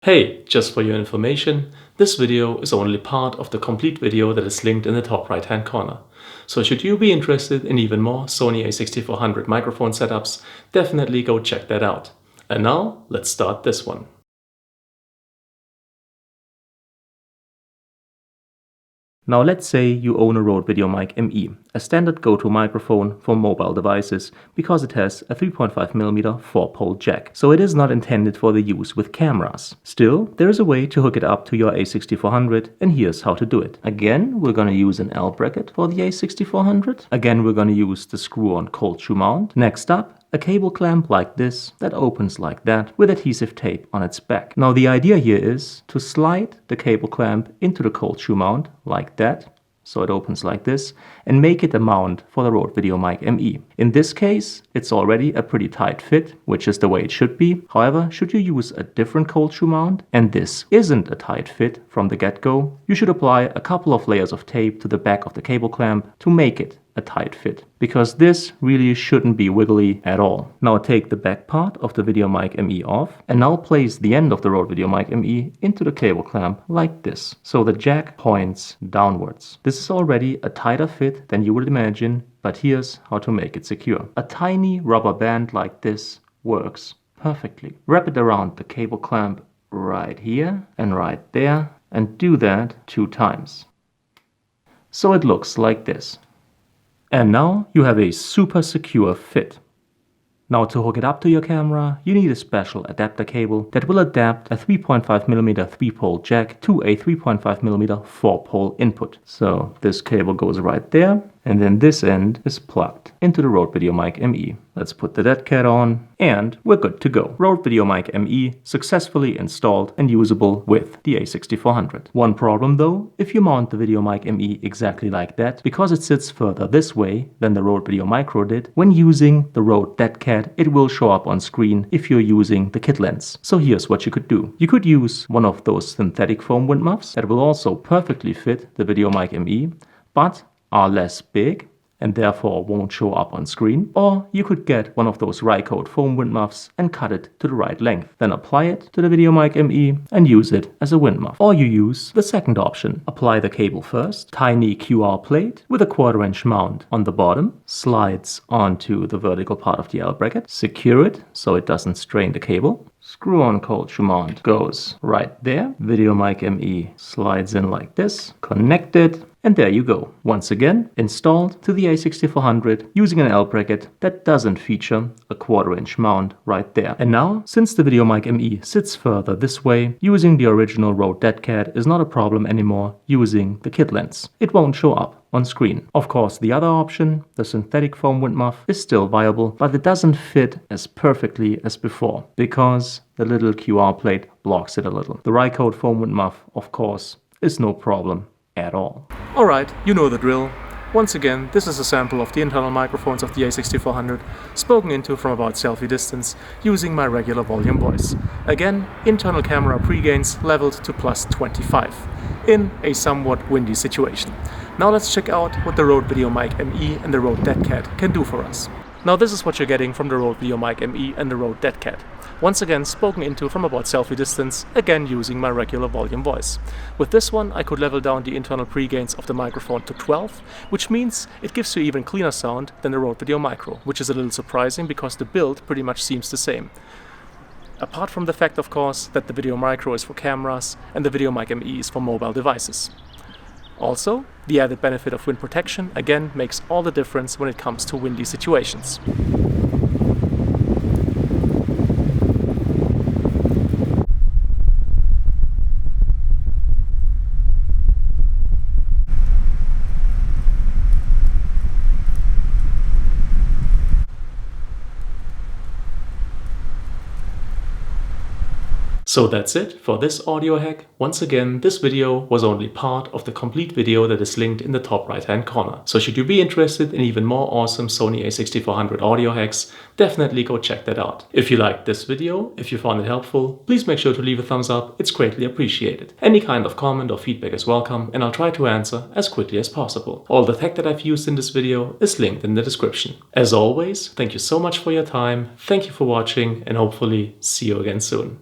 Hey, just for your information, this video is only part of the complete video that is linked in the top right hand corner. So should you be interested in even more Sony A6400 microphone setups, definitely go check that out. And now, let's start this one. Now let's say you own a Rode Videomic ME, a standard go-to microphone for mobile devices because it has a 3.5mm 4-pole jack, so it is not intended for the use with cameras. Still, there is a way to hook it up to your A6400, and here's how to do it. Again, we're gonna use an L bracket for the A6400. Again, we're gonna use the screw-on cold shoe mount. Next up, a cable clamp like this that opens like that with adhesive tape on its back. Now the idea here is to slide the cable clamp into the cold shoe mount like that, so it opens like this, and make it a mount for the Rode Videomic ME. In this case, it's already a pretty tight fit, which is the way it should be. However, should you use a different cold shoe mount, and this isn't a tight fit from the get-go, you should apply a couple of layers of tape to the back of the cable clamp to make it a tight fit, because this really shouldn't be wiggly at all. Now take the back part of the Videomic ME off, and now place the end of the Rode Videomic ME into the cable clamp like this, so the jack points downwards. This is already a tighter fit than you would imagine, but here's how to make it secure. A tiny rubber band like this works perfectly. Wrap it around the cable clamp right here and right there, and do that 2 times. So it looks like this. And now you have a super secure fit. Now to hook it up to your camera, you need a special adapter cable that will adapt a 3.5mm 3-pole jack to a 3.5mm 4-pole input. So this cable goes right there, and then this end is plugged into the Rode Videomic ME. Let's put the dead cat on, and we're good to go. Rode Videomic ME successfully installed and usable with the A6400. One problem though, if you mount the Videomic ME exactly like that, because it sits further this way than the Rode Videomicro did, when using the Rode dead cat, it will show up on screen if you're using the kit lens. So here's what you could do. You could use one of those synthetic foam wind muffs that will also perfectly fit the Videomic ME, but are less big and therefore won't show up on screen. Or you could get one of those Rycote foam wind muffs and cut it to the right length. Then apply it to the Videomic ME and use it as a wind muff. Or you use the second option. Apply the cable first. Tiny QR plate with a 1/4" mount on the bottom. Slides onto the vertical part of the L bracket. Secure it so it doesn't strain the cable. Screw-on cold shoe mount goes right there. Videomic ME slides in like this. Connected. And there you go. Once again, installed to the A6400 using an L bracket that doesn't feature a 1/4" mount right there. And now, since the Videomic ME sits further this way, using the original Rode dead cat is not a problem anymore using the kit lens. It won't show up on screen. Of course, the other option, the synthetic foam wind muff, is still viable, but it doesn't fit as perfectly as before because the little QR plate blocks it a little. The Rycote foam wind muff, of course, is no problem at all. Alright, you know the drill. Once again, this is a sample of the internal microphones of the A6400, spoken into from about selfie distance, using my regular volume voice. Again, internal camera pre-gains leveled to +25, in a somewhat windy situation. Now let's check out what the Rode Videomic ME and the Rode dead cat can do for us. Now this is what you're getting from the Rode Videomic ME and the Rode dead cat. Once again spoken into from about selfie distance, again using my regular volume voice. With this one I could level down the internal pre-gains of the microphone to 12, which means it gives you even cleaner sound than the Rode Videomicro, which is a little surprising because the build pretty much seems the same. Apart from the fact, of course, that the Videomicro is for cameras and the Videomic ME is for mobile devices. Also, the added benefit of wind protection again makes all the difference when it comes to windy situations. So that's it for this audio hack. Once again, this video was only part of the complete video that is linked in the top right hand corner. So should you be interested in even more awesome Sony A6400 audio hacks, definitely go check that out. If you liked this video, if you found it helpful, please make sure to leave a thumbs up, it's greatly appreciated. Any kind of comment or feedback is welcome and I'll try to answer as quickly as possible. All the tech that I've used in this video is linked in the description. As always, thank you so much for your time, thank you for watching and hopefully see you again soon.